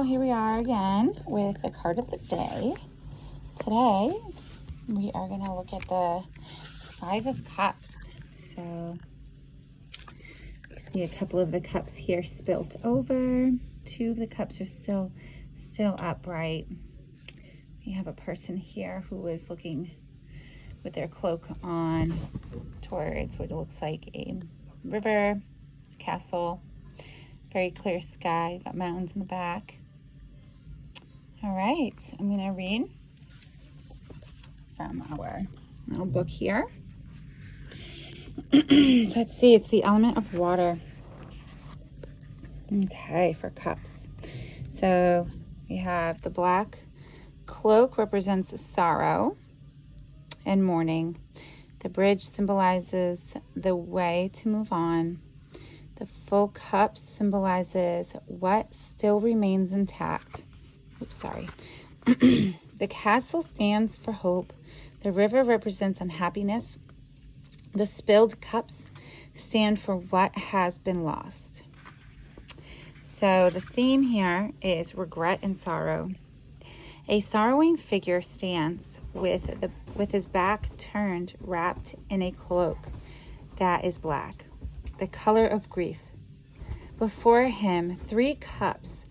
y'all, here we are again with the card of the day. Today we are going to look at the Five of Cups. So you see a couple of the cups here spilt over. Two of the cups are still upright. We have a person here who is looking with their cloak on towards what looks like a river, castle, very clear sky, got mountains in the back. All right, I'm gonna read from our little book here. So let's see, it's the element of water. Okay, for cups. So we have the black cloak represents sorrow and mourning. The bridge symbolizes the way to move on. The full cup symbolizes what still remains intact. Oops, sorry. The castle stands for hope. The river represents unhappiness. The spilled cups stand for what has been lost. So the theme here is regret and sorrow. A sorrowing figure stands with his back turned, wrapped in a cloak that is black, the color of grief. Before him, 3 cups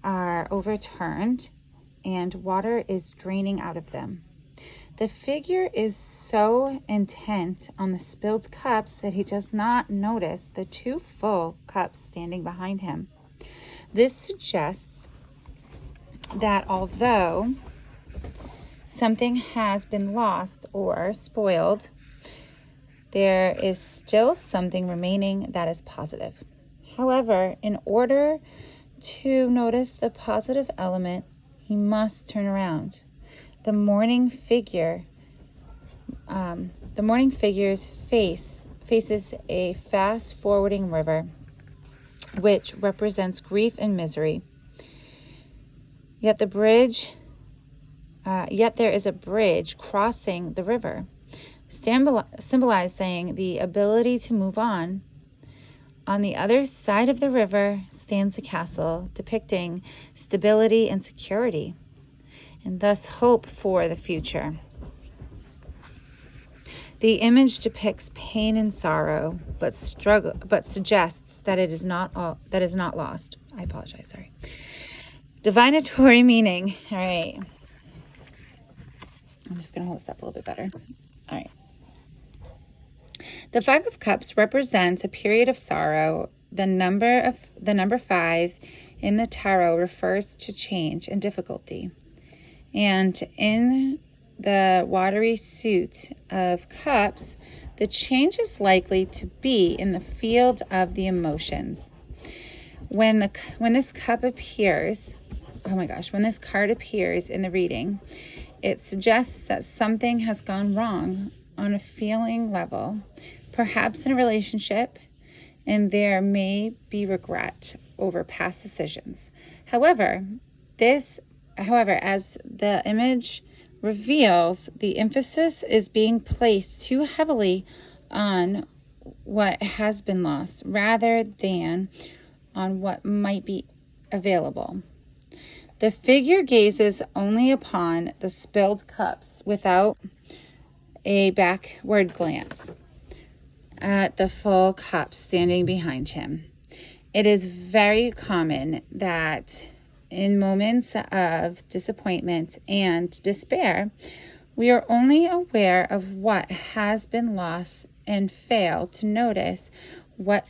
are overturned and water is draining out of them. The figure is so intent on the spilled cups that he does not notice the 2 full cups standing behind him. This suggests that although something has been lost or spoiled, there is still something remaining that is positive. However, in order to notice the positive element, he must turn around. The mourning figure's faces a fast-forwarding river, which represents grief and misery. Yet there is a bridge crossing the river, symbolizing the ability to move on. On the other side of the river stands a castle, depicting stability and security, and thus hope for the future. The image depicts pain and sorrow, but suggests that it is not lost. I apologize. Sorry. Divinatory meaning. All right. I'm just going to hold this up a little bit better. All right. The 5 of Cups represents a period of sorrow. The number 5 in the tarot refers to change and difficulty. And in the watery suit of cups, the change is likely to be in the field of the emotions. When this card appears in the reading, it suggests that something has gone wrong on a feeling level, perhaps in a relationship, and there may be regret over past decisions. However, as the image reveals, the emphasis is being placed too heavily on what has been lost rather than on what might be available. The figure gazes only upon the spilled cups without a backward glance at the full cup standing behind him. It is very common that in moments of disappointment and despair, we are only aware of what has been lost and fail to notice what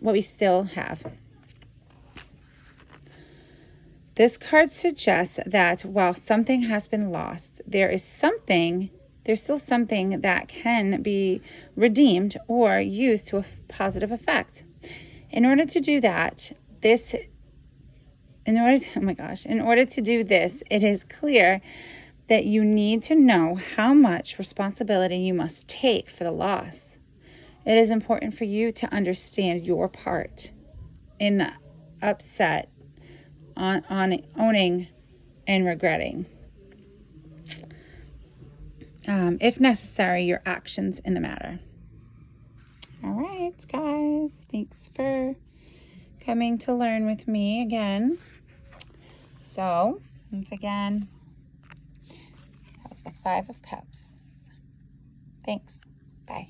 we still have. This card suggests that while something has been lost, there's still something that can be redeemed or used to a positive effect. In order to do this, it is clear that you need to know how much responsibility you must take for the loss. It is important for you to understand your part in the upset on owning and regretting. If necessary, your actions in the matter. All right, guys. Thanks for coming to learn with me again. So, once again, that's the Five of Cups. Thanks. Bye.